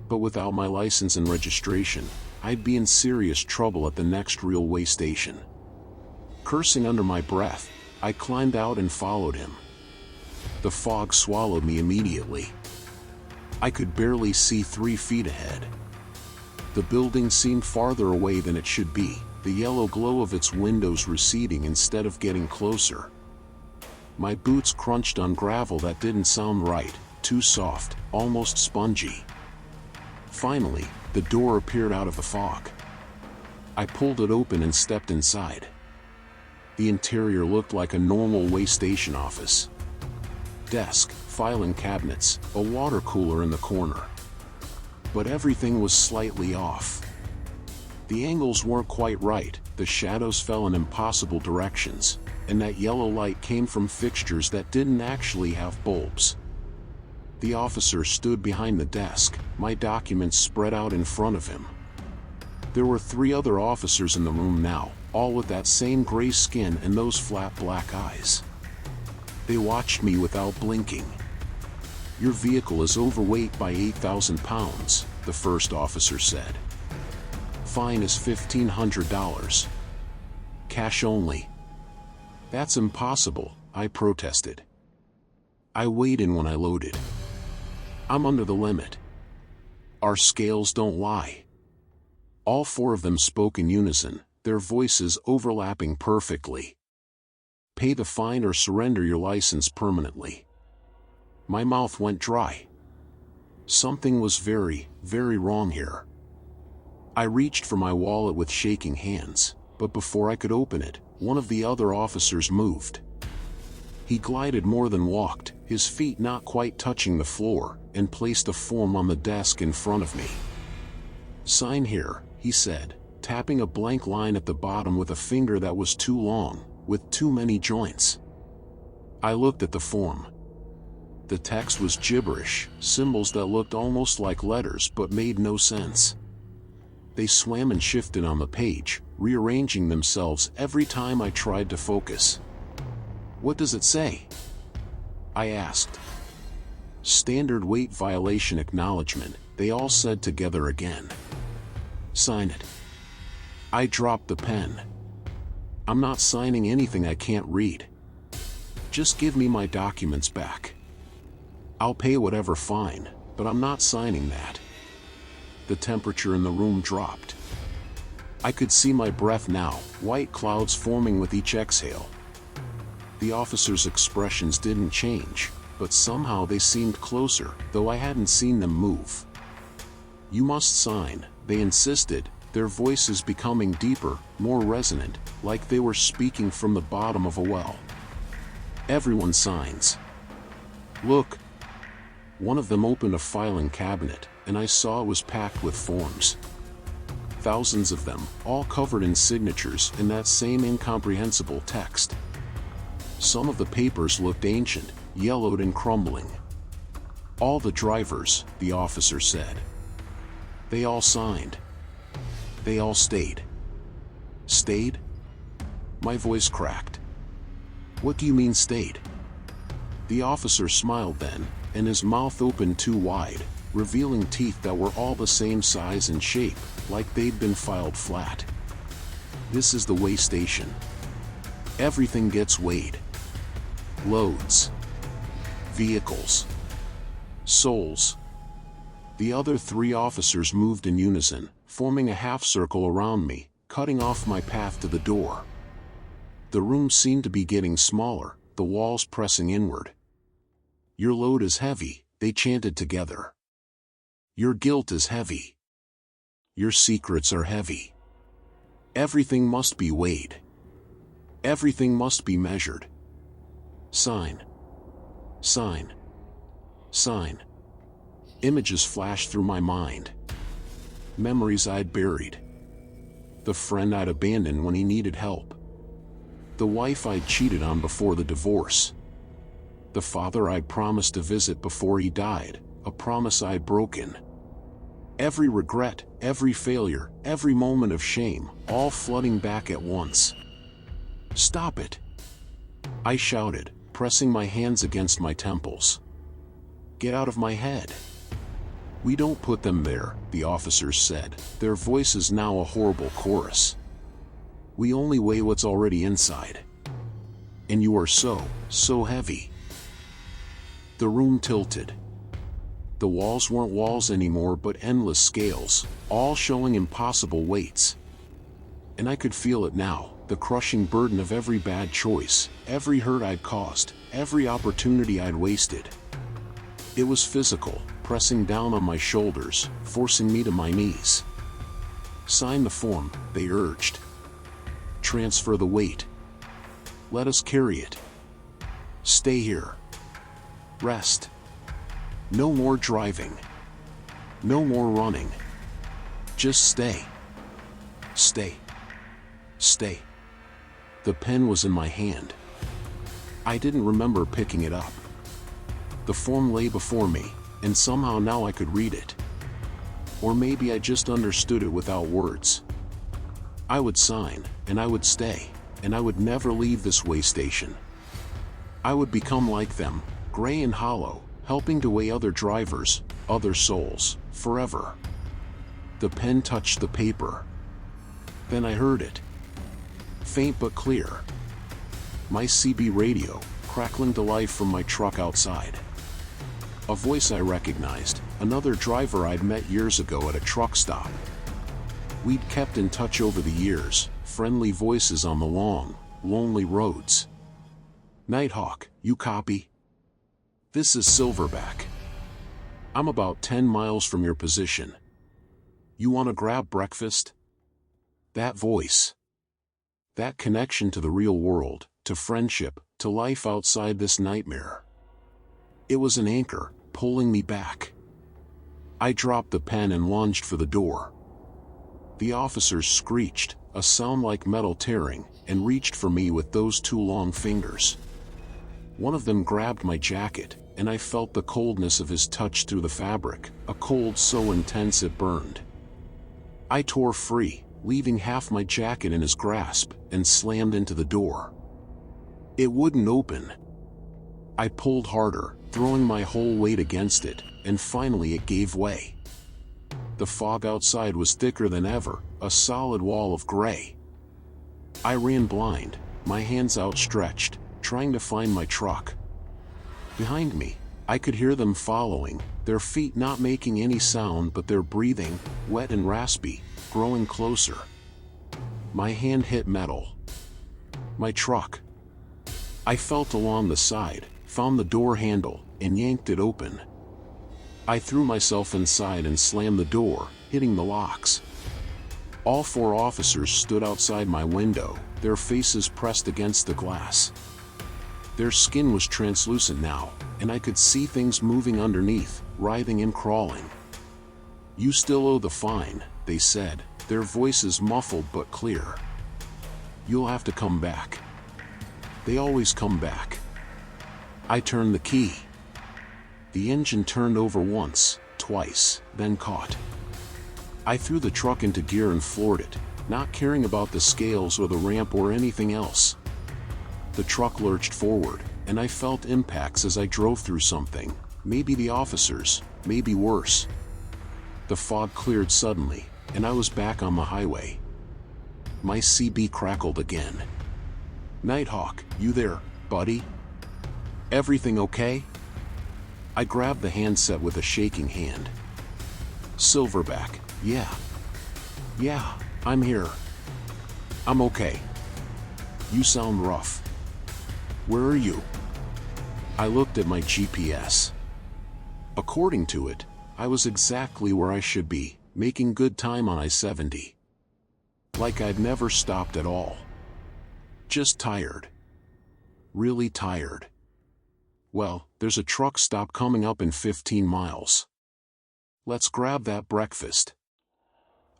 But without my license and registration, I'd be in serious trouble at the next railway station. Cursing under my breath, I climbed out and followed him. The fog swallowed me immediately. I could barely see 3 feet ahead. The building seemed farther away than it should be, the yellow glow of its windows receding instead of getting closer. My boots crunched on gravel that didn't sound right, too soft, almost spongy. Finally, the door appeared out of the fog. I pulled it open and stepped inside. The interior looked like a normal way station office. Desk, filing cabinets, a water cooler in the corner. But everything was slightly off. The angles weren't quite right, the shadows fell in impossible directions, and that yellow light came from fixtures that didn't actually have bulbs. The officer stood behind the desk, my documents spread out in front of him. There were 3 other officers in the room now, all with that same gray skin and those flat black eyes. They watched me without blinking. "Your vehicle is overweight by 8,000 pounds, the first officer said. "Fine is $1,500. Cash only." "That's impossible," I protested. "I weighed in when I loaded. I'm under the limit. Our scales don't lie." All 4 of them spoke in unison, their voices overlapping perfectly. "Pay the fine or surrender your license permanently." My mouth went dry. Something was very, very wrong here. I reached for my wallet with shaking hands, but before I could open it, one of the other officers moved. He glided more than walked, his feet not quite touching the floor, and placed a form on the desk in front of me. "Sign here," he said, tapping a blank line at the bottom with a finger that was too long, with too many joints. I looked at the form. The text was gibberish, symbols that looked almost like letters but made no sense. They swam and shifted on the page, rearranging themselves every time I tried to focus. "What does it say?" I asked. "Standard weight violation acknowledgement," they all said together again. "Sign it." I dropped the pen. "I'm not signing anything I can't read. Just give me my documents back. I'll pay whatever fine, but I'm not signing that." The temperature in the room dropped. I could see my breath now, white clouds forming with each exhale. The officers' expressions didn't change, but somehow they seemed closer, though I hadn't seen them move. "You must sign," they insisted, their voices becoming deeper, more resonant, like they were speaking from the bottom of a well. "Everyone signs. Look." One of them opened a filing cabinet, and I saw it was packed with forms. Thousands of them, all covered in signatures in that same incomprehensible text. Some of the papers looked ancient, yellowed and crumbling. "All the drivers," the officer said. "They all signed. They all stayed." "Stayed?" My voice cracked. "What do you mean stayed?" The officer smiled then, and his mouth opened too wide, revealing teeth that were all the same size and shape, like they'd been filed flat. "This is the weigh station. Everything gets weighed. Loads. Vehicles. Souls." The other 3 officers moved in unison, forming a half circle around me, cutting off my path to the door. The room seemed to be getting smaller, the walls pressing inward. "Your load is heavy," they chanted together. "Your guilt is heavy. Your secrets are heavy. Everything must be weighed. Everything must be measured. Sign. Sign. Sign." Images flashed through my mind. Memories I'd buried. The friend I'd abandoned when he needed help. The wife I'd cheated on before the divorce. The father I'd promised to visit before he died, a promise I'd broken. Every regret, every failure, every moment of shame, all flooding back at once. "Stop it!" I shouted, pressing my hands against my temples. "Get out of my head." "We don't put them there," the officers said, their voices now a horrible chorus. "We only weigh what's already inside. And you are so heavy." The room tilted. The walls weren't walls anymore but endless scales, all showing impossible weights. And I could feel it now, the crushing burden of every bad choice, every hurt I'd caused, every opportunity I'd wasted. It was physical, pressing down on my shoulders, forcing me to my knees. "Sign the form," they urged. "Transfer the weight. Let us carry it. Stay here. Rest. No more driving. No more running. Just stay. Stay. Stay." The pen was in my hand. I didn't remember picking it up. The form lay before me, and somehow now I could read it. Or maybe I just understood it without words. I would sign, and I would stay, and I would never leave this way station. I would become like them, gray and hollow, helping to weigh other drivers, other souls, forever. The pen touched the paper. Then I heard it. Faint but clear. My CB radio, crackling to life from my truck outside. A voice I recognized, another driver I'd met years ago at a truck stop. We'd kept in touch over the years, friendly voices on the long, lonely roads. "Nighthawk, you copy? This is Silverback. I'm about 10 miles from your position. You want to grab breakfast?" That voice. That connection to the real world, to friendship, to life outside this nightmare. It was an anchor, pulling me back. I dropped the pen and lunged for the door. The officers screeched, a sound like metal tearing, and reached for me with those two long fingers. One of them grabbed my jacket, and I felt the coldness of his touch through the fabric, a cold so intense it burned. I tore free, leaving half my jacket in his grasp, and slammed into the door. It wouldn't open. I pulled harder, throwing my whole weight against it, and finally it gave way. The fog outside was thicker than ever, a solid wall of gray. I ran blind, my hands outstretched, trying to find my truck. Behind me, I could hear them following, their feet not making any sound but their breathing, wet and raspy, growing closer. My hand hit metal. My truck. I felt along the side, found the door handle, and yanked it open. I threw myself inside and slammed the door, hitting the locks. All four officers stood outside my window, their faces pressed against the glass. Their skin was translucent now, and I could see things moving underneath, writhing and crawling. "You still owe the fine," they said, their voices muffled but clear. "You'll have to come back." They always come back. I turned the key. The engine turned over once, twice, then caught. I threw the truck into gear and floored it, not caring about the scales or the ramp or anything else. The truck lurched forward, and I felt impacts as I drove through something, maybe the officers, maybe worse. The fog cleared suddenly, and I was back on the highway. My CB crackled again. "Nighthawk, you there, buddy? Everything okay?" I grabbed the handset with a shaking hand. "Silverback, yeah. Yeah, I'm here. I'm okay. You sound rough. Where are you?" I looked at my GPS. According to it, I was exactly where I should be, making good time on I-70. Like I'd never stopped at all. Just tired. Really tired. Well, there's a truck stop coming up in 15 miles. Let's grab that breakfast.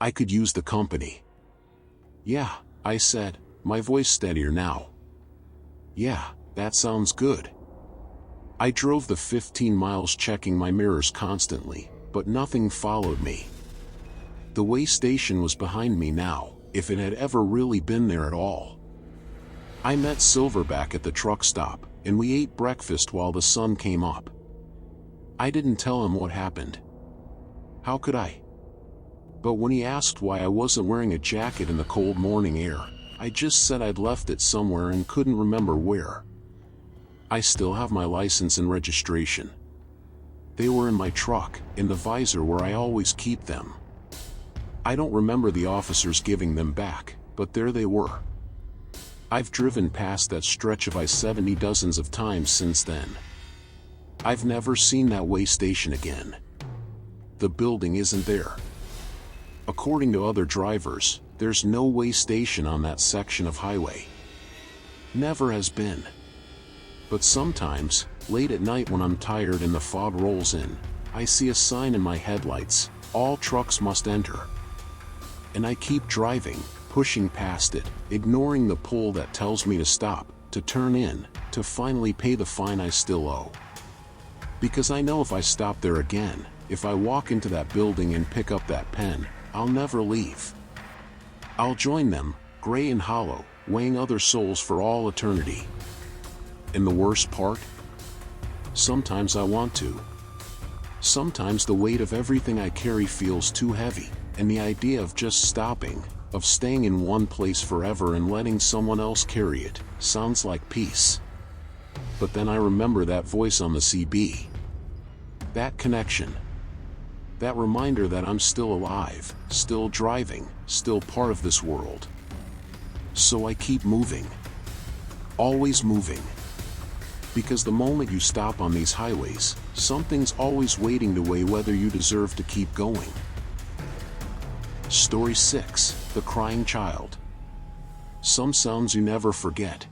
I could use the company. "Yeah," I said, my voice steadier now. "Yeah, that sounds good." I drove the 15 miles checking my mirrors constantly, but nothing followed me. The way station was behind me now, if it had ever really been there at all. I met Silverback at the truck stop, and we ate breakfast while the sun came up. I didn't tell him what happened. How could I? But when he asked why I wasn't wearing a jacket in the cold morning air, I just said I'd left it somewhere and couldn't remember where. I still have my license and registration. They were in my truck, in the visor where I always keep them. I don't remember the officers giving them back, but there they were. I've driven past that stretch of I-70 dozens of times since then. I've never seen that way station again. The building isn't there. According to other drivers, there's no way station on that section of highway. Never has been. But sometimes, late at night when I'm tired and the fog rolls in, I see a sign in my headlights, "All trucks must enter." And I keep driving, pushing past it, ignoring the pull that tells me to stop, to turn in, to finally pay the fine I still owe. Because I know if I stop there again, if I walk into that building and pick up that pen, I'll never leave. I'll join them, gray and hollow, weighing other souls for all eternity. And the worst part? Sometimes I want to. Sometimes the weight of everything I carry feels too heavy, and the idea of just stopping, of staying in one place forever and letting someone else carry it, sounds like peace. But then I remember that voice on the CB. That connection. That reminder that I'm still alive, still driving, still part of this world. So I keep moving. Always moving. Because the moment you stop on these highways, something's always waiting to weigh whether you deserve to keep going. Story 6, The Crying Child. Some sounds you never forget.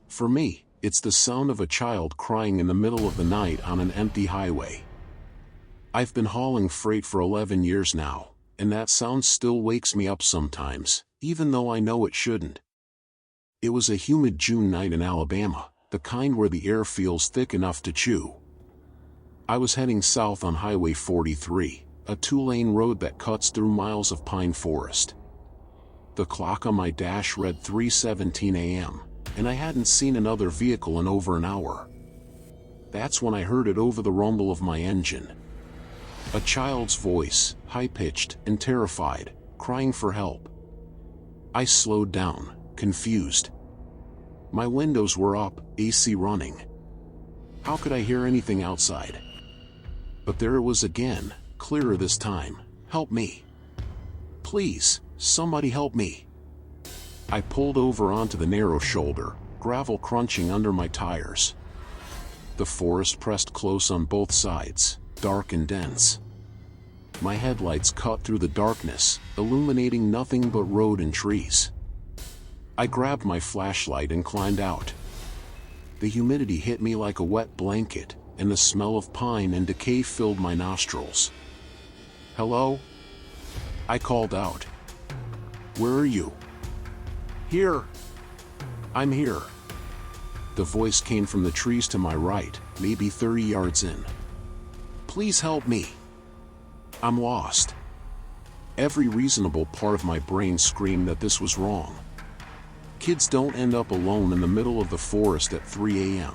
For me, it's the sound of a child crying in the middle of the night on an empty highway. I've been hauling freight for 11 years now, and that sound still wakes me up sometimes, even though I know it shouldn't. It was a humid June night in Alabama, the kind where the air feels thick enough to chew. I was heading south on Highway 43, a two-lane road that cuts through miles of pine forest. The clock on my dash read 3:17 a.m., and I hadn't seen another vehicle in over an hour. That's when I heard it over the rumble of my engine. A child's voice, high-pitched and terrified, crying for help. I slowed down, confused. My windows were up, AC running. How could I hear anything outside? But there it was again, clearer this time. Help me. Please, somebody help me. I pulled over onto the narrow shoulder, gravel crunching under my tires. The forest pressed close on both sides, dark and dense. My headlights cut through the darkness, illuminating nothing but road and trees. I grabbed my flashlight and climbed out. The humidity hit me like a wet blanket, and the smell of pine and decay filled my nostrils. "Hello?" I called out. "Where are you?" "Here. I'm here." The voice came from the trees to my right, maybe 30 yards in. "Please help me. I'm lost." Every reasonable part of my brain screamed that this was wrong. Kids don't end up alone in the middle of the forest at 3 a.m.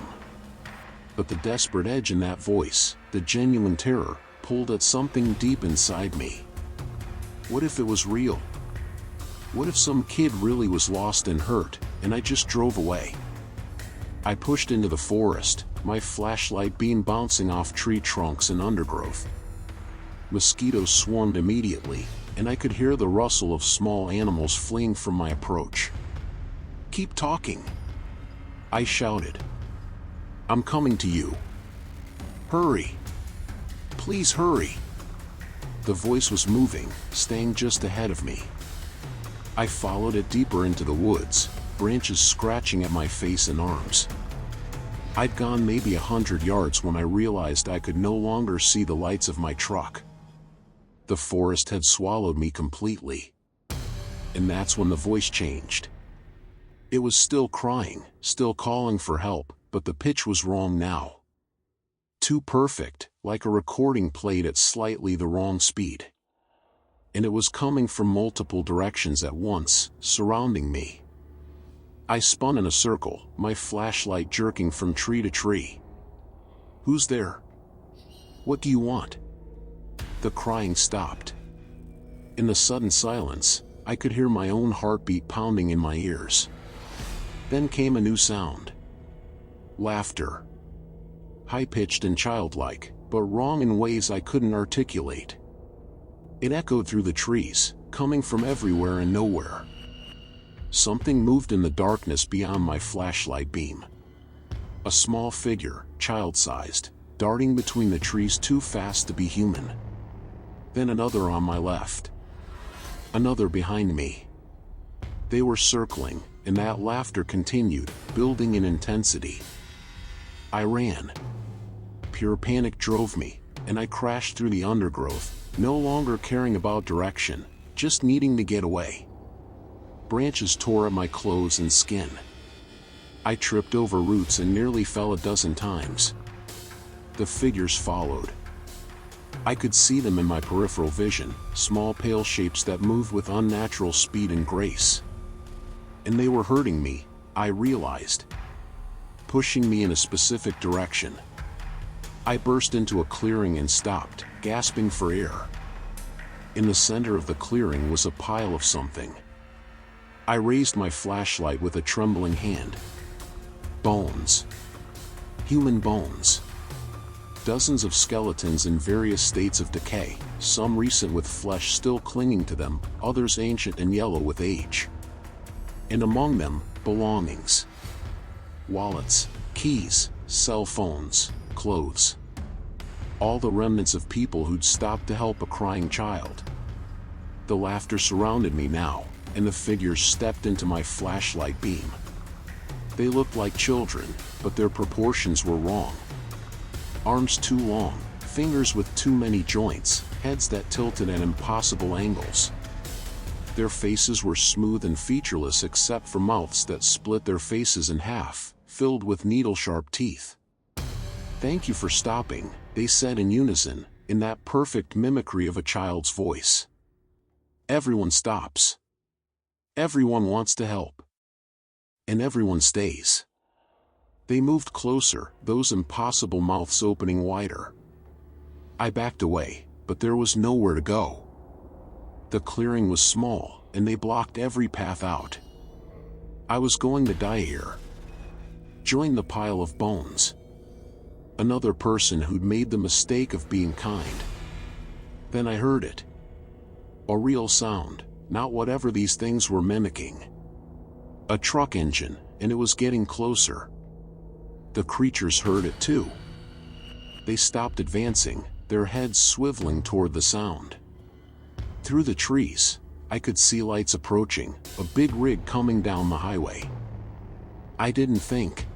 But the desperate edge in that voice, the genuine terror, pulled at something deep inside me. What if it was real? What if some kid really was lost and hurt, and I just drove away? I pushed into the forest, my flashlight beam bouncing off tree trunks and undergrowth. Mosquitoes swarmed immediately, and I could hear the rustle of small animals fleeing from my approach. "Keep talking," I shouted. "I'm coming to you. Hurry. Please hurry." The voice was moving, staying just ahead of me. I followed it deeper into the woods, branches scratching at my face and arms. I'd gone maybe 100 yards when I realized I could no longer see the lights of my truck. The forest had swallowed me completely. And that's when the voice changed. It was still crying, still calling for help, but the pitch was wrong now. Too perfect, like a recording played at slightly the wrong speed. And it was coming from multiple directions at once, surrounding me. I spun in a circle, my flashlight jerking from tree to tree. "Who's there? What do you want?" The crying stopped. In the sudden silence, I could hear my own heartbeat pounding in my ears. Then came a new sound. Laughter. High-pitched and childlike, but wrong in ways I couldn't articulate. It echoed through the trees, coming from everywhere and nowhere. Something moved in the darkness beyond my flashlight beam. A small figure, child-sized, darting between the trees too fast to be human. Then another on my left. Another behind me. They were circling, and that laughter continued, building in intensity. I ran. Pure panic drove me, and I crashed through the undergrowth, no longer caring about direction, just needing to get away. Branches tore at my clothes and skin. I tripped over roots and nearly fell a dozen times. The figures followed. I could see them in my peripheral vision, small pale shapes that moved with unnatural speed and grace. And they were hurting me, I realized. Pushing me in a specific direction. I burst into a clearing and stopped, gasping for air. In the center of the clearing was a pile of something. I raised my flashlight with a trembling hand. Bones. Human bones. Dozens of skeletons in various states of decay, some recent with flesh still clinging to them, others ancient and yellow with age. And among them, belongings. Wallets, keys, cell phones, clothes. All the remnants of people who'd stopped to help a crying child. The laughter surrounded me now, and the figures stepped into my flashlight beam. They looked like children, but their proportions were wrong. Arms too long, fingers with too many joints, heads that tilted at impossible angles. Their faces were smooth and featureless except for mouths that split their faces in half, filled with needle-sharp teeth. "Thank you for stopping," they said in unison, in that perfect mimicry of a child's voice. Everyone stops. Everyone wants to help. And everyone stays. They moved closer, those impossible mouths opening wider. I backed away, but there was nowhere to go. The clearing was small, and they blocked every path out. I was going to die here. Join the pile of bones. Another person who'd made the mistake of being kind. Then I heard it. A real sound, not whatever these things were mimicking. A truck engine, and it was getting closer. The creatures heard it too. They stopped advancing, their heads swiveling toward the sound. Through the trees, I could see lights approaching, a big rig coming down the highway. I didn't think.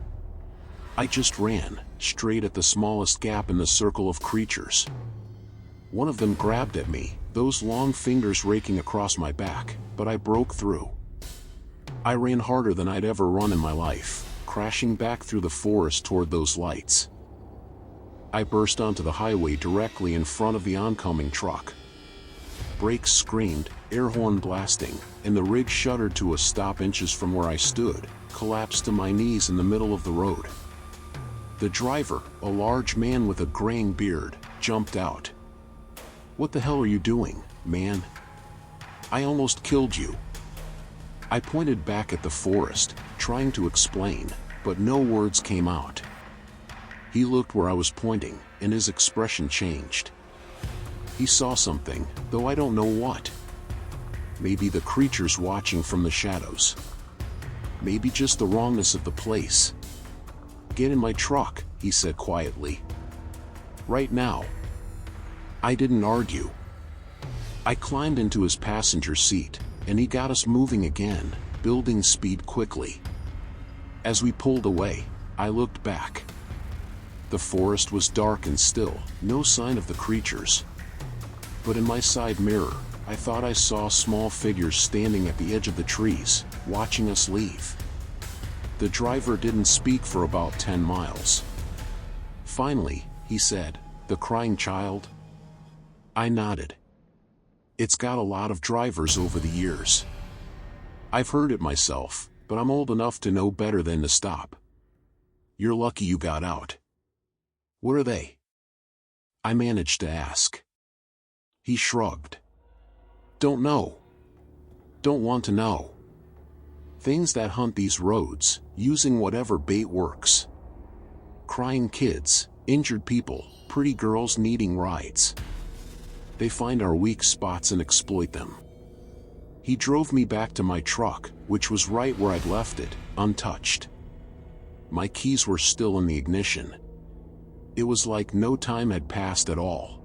I just ran, straight at the smallest gap in the circle of creatures. One of them grabbed at me, those long fingers raking across my back, but I broke through. I ran harder than I'd ever run in my life, crashing back through the forest toward those lights. I burst onto the highway directly in front of the oncoming truck. Brakes screamed, air horn blasting, and the rig shuddered to a stop inches from where I stood, collapsed to my knees in the middle of the road. The driver, a large man with a graying beard, jumped out. "What the hell are you doing, man? I almost killed you." I pointed back at the forest, trying to explain, but no words came out. He looked where I was pointing, and his expression changed. He saw something, though I don't know what. Maybe the creatures watching from the shadows. Maybe just the wrongness of the place. "Get in my truck," he said quietly. "Right now." I didn't argue. I climbed into his passenger seat, and he got us moving again, building speed quickly. As we pulled away, I looked back. The forest was dark and still, no sign of the creatures. But in my side mirror, I thought I saw small figures standing at the edge of the trees, watching us leave. The driver didn't speak for about 10 miles. Finally, he said. The crying child? I nodded. It's got a lot of drivers over the years. I've heard it myself, but I'm old enough to know better than to stop. You're lucky you got out. What are they? I managed to ask. He shrugged. Don't know. Don't want to know. Things that hunt these roads, using whatever bait works. Crying kids, injured people, pretty girls needing rides. They find our weak spots and exploit them. He drove me back to my truck, which was right where I'd left it, untouched. My keys were still in the ignition. It was like no time had passed at all.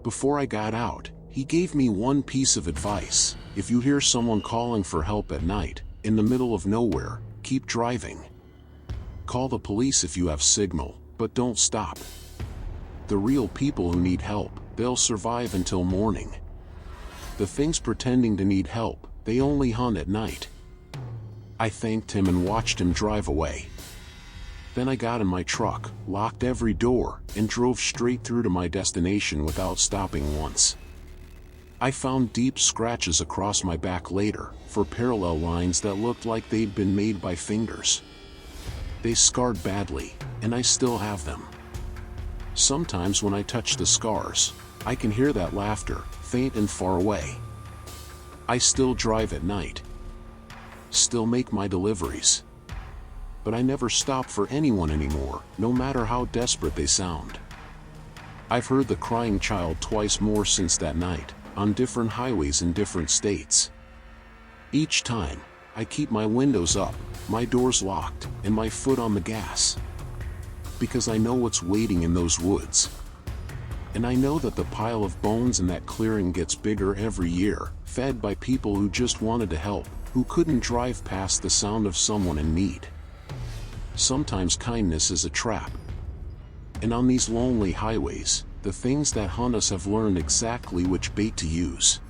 Before I got out, he gave me one piece of advice. If you hear someone calling for help at night, in the middle of nowhere, keep driving. Call the police if you have signal, but don't stop. The real people who need help, they'll survive until morning. The things pretending to need help, they only hunt at night. I thanked him and watched him drive away. Then I got in my truck, locked every door, and drove straight through to my destination without stopping once. I found deep scratches across my back later, for parallel lines that looked like they'd been made by fingers. They scarred badly, and I still have them. Sometimes when I touch the scars, I can hear that laughter, faint and far away. I still drive at night. Still make my deliveries. But I never stop for anyone anymore, no matter how desperate they sound. I've heard the crying child twice more since that night, on different highways in different states. Each time, I keep my windows up, my doors locked, and my foot on the gas. Because I know what's waiting in those woods. And I know that the pile of bones in that clearing gets bigger every year, fed by people who just wanted to help, who couldn't drive past the sound of someone in need. Sometimes kindness is a trap. And on these lonely highways, the things that hunt us have learned exactly which bait to use.